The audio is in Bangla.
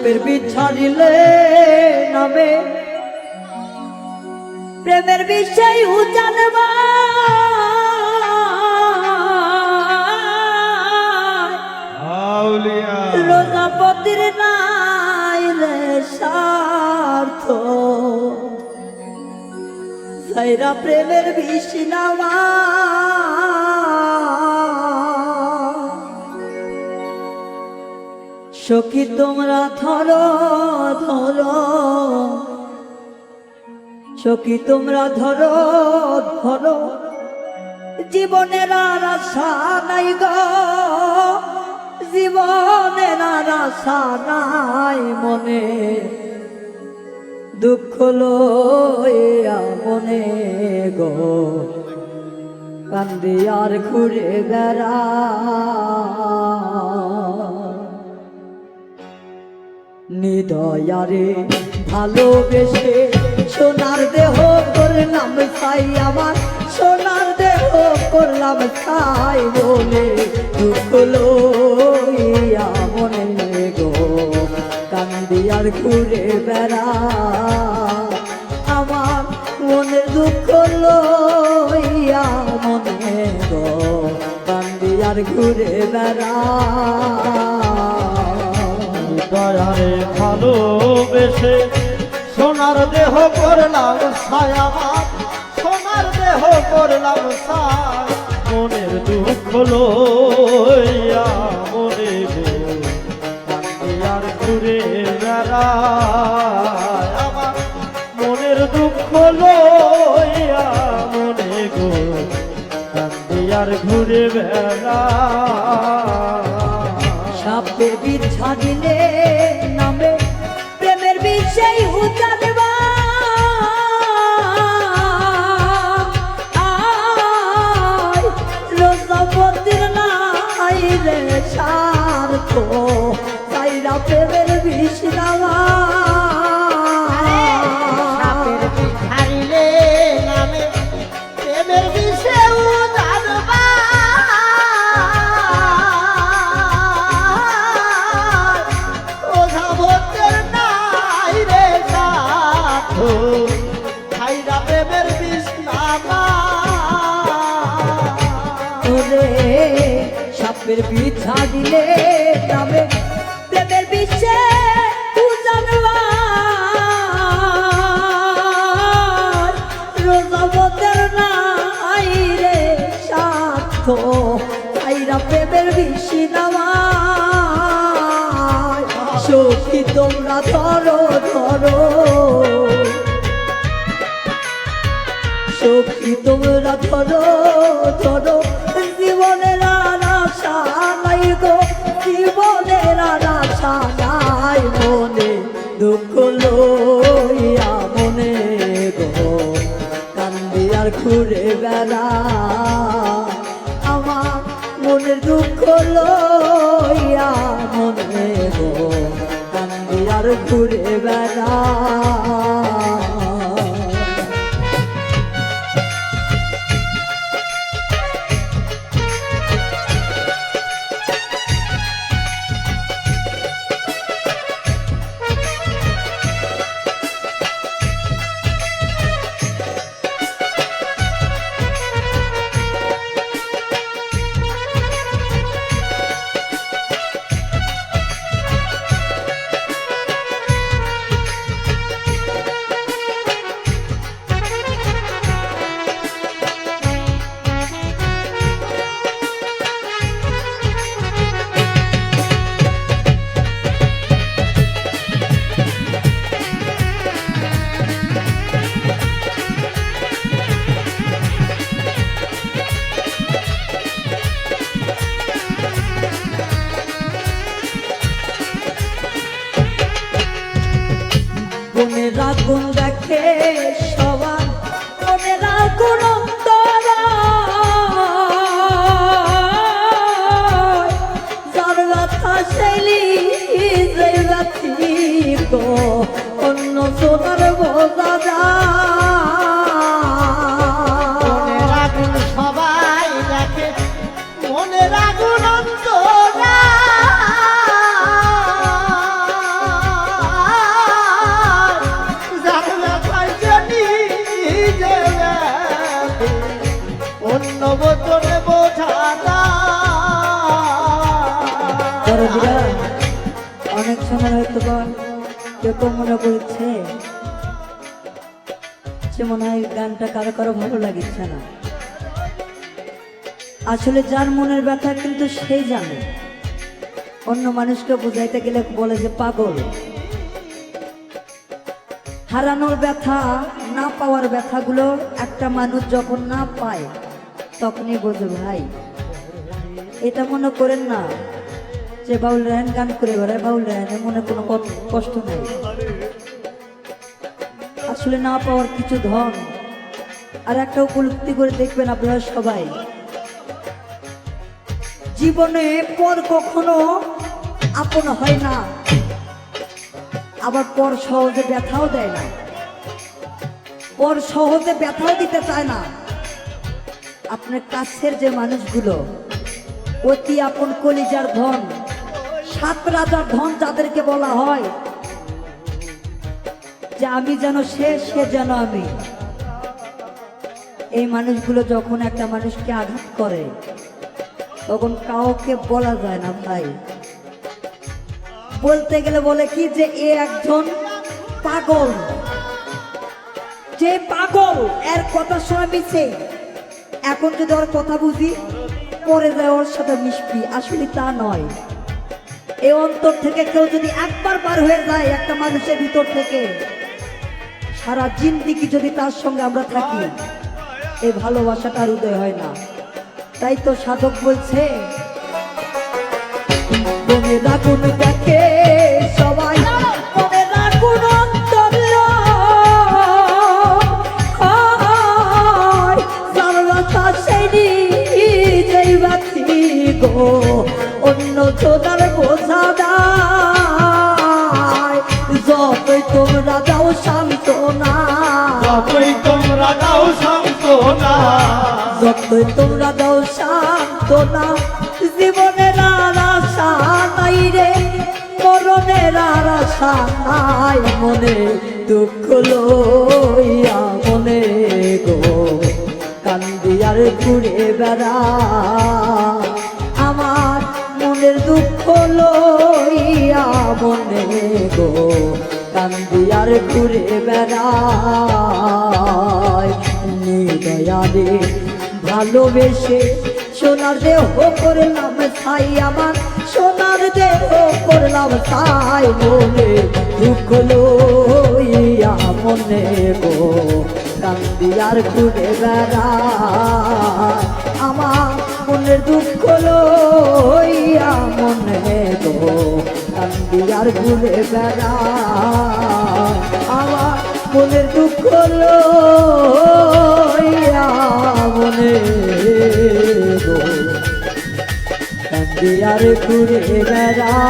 সাপের বিষ ছাড়িলে নামে প্রেমের বিষয় জানবা রোজাপতির নাইলে স্বার্থ সাইরা প্রেমের বিষ নামা সখী তোমরা ধরো ধরো সখী তোমরা ধরো ধরো জীবনের আর আশা নাই গো জীবনের আর আশা নাই মনে দুঃখ লইয়া মনে গো কান্দি আর ঘুরে বেড়া নিদয়ারে ভালোবেসে সোনার দেহ করলাম ছাই আমার সোনার দেহ করলাম ছাই বলে দুঃখ লইয়া মনে গো কান্দি আর ঘুরে বেড়া আমার মনের দুঃখ লইয়া মনে গো কান্দি আর ঘুরে বেড়া দয়ারে ভালোবেসে সোনার দেহ করলাম ছাই আমার সোনার দেহ করলাম ছাই মনের দুঃখ লইয়া মনে গো কান্দি আর ঘুরে বেড়ায় আমার মনের দুঃখ লইয়া মনে গো কান্দি আর ঘুরে বেড়ায় সাপে বিষ ছাড়িলে নামে প্রেমের বিষয় জানবা রোজাপতির নাইলে স্বার্থ সাইরা প্রেমের বিষ নামা সাপের বিষ ছাড়িলে নামে প্রেমের বিষে জানবা রোজাপতির নাইলে স্বার্থ সাইরা প্রেমের বিষ নামা সখী তোমরা ধরো ধরো সখী তোমরা ধরো ধরো জীবনের আর আশা নাই গো জীবনের আর আশা নাই মনে দুঃখ লইয়া মনে গো কান্দি আর ঘুরে বেড়া আমার মনের দুঃখ লইয়া মনে গো কান্দি আর ঘুরে বেড়া মনের আগুন দেখে সবার মনের আগুন অন্তরা যার ব্যথা শৈলী যে ব্যথিত অন্য সোনার বোঝা মনের আগুন সবাই দেখে মনের আগুন অন্তরা শোনার হয়তো বা কেউ কেউ মনে করছে যে মনে হয় গানটা কারো কারো ভালো লাগিচ্ছে না। আসলে যার মনের ব্যথা কিন্তু সেই জানে। অন্য মানুষকে বুঝাইতে গেলে বলে যে পাগল। হারানোর ব্যথা, না পাওয়ার ব্যথাগুলো একটা মানুষ যখন না পায় তখনই বোঝে। ভাই এটা মনে করেন না যে বাউল রায়হান গান করে বেড়ায়, বাউল রায়হানের মনে কোনো কষ্ট নেই। আসলে না পাওয়ার কিছু ধন। আর একটা উপলব্ধি করে দেখবেন আপনারা সবাই, জীবনে পর কখনো আপন হয় না, আবার পর সহজে ব্যথাও দেয় না, পর সহজে ব্যথাও দিতে চায় না। আপনার কাছের যে মানুষগুলো অতি আপন, কলিজার ধন, সাত রাজার ধন যাদেরকে বলা হয় যে আমি যেন সে, সে যেন আমি, এই মানুষগুলো যখন একটা মানুষকে আঘাত করে তখন কাউকে বলা যায় না ভাই। বলতে গেলে বলে কি যে এ একজন পাগল, যে পাগল এর কথা শোনা মিছে। এখন যদি ওর কথা বুঝি পরে যায় ওর সাথে মিশবি, আসলে তা নয়। এই অন্তর থেকে কেউ যদি একবার বার হয়ে যায় একটা মানুষের ভিতর থেকে, সারা জিন্দিগি যদি তার সঙ্গে আমরা থাকি, এই ভালোবাসাটা আর উদয় হয় না। তাই তো সাধক বলছে মনে রাখুন দেখে সবাই, মনে রাখুন অন্তর সেই বাতি গো, অন্য জোনার বোঝা দায়। যতই তোমরা দাও সান্ত্বনা, যতই তোমরা দাও সান্ত্বনা, যতই তোমরা দাও সান্ত্বনা, জীবনের আর আশা নাই রে, মরণের আর আশা নাই। মনে দুঃখ লইয়া মনে গো কান্দি আর ঘুরে বেড়া, আমার মনের দুঃখ লইয়া মনে গো কান্দি আর ঘুরে বেড়ায়। নিদয়ারে ভালোবেসে সোনার দেহ করলাম ছাই, আমার সোনার দেহ করলাম ছাই। মনে দুঃখ লইয়া মনে গো কান্দি আর ঘুরে বেড়ায়, আমার মনের দুঃখ লইয়া মনে গো কান্দি আর ঘুরে বেড়ায়, আমার মনের দুঃখ লইয়া মনে গো কান্দি আর ঘুরে বেড়ায়।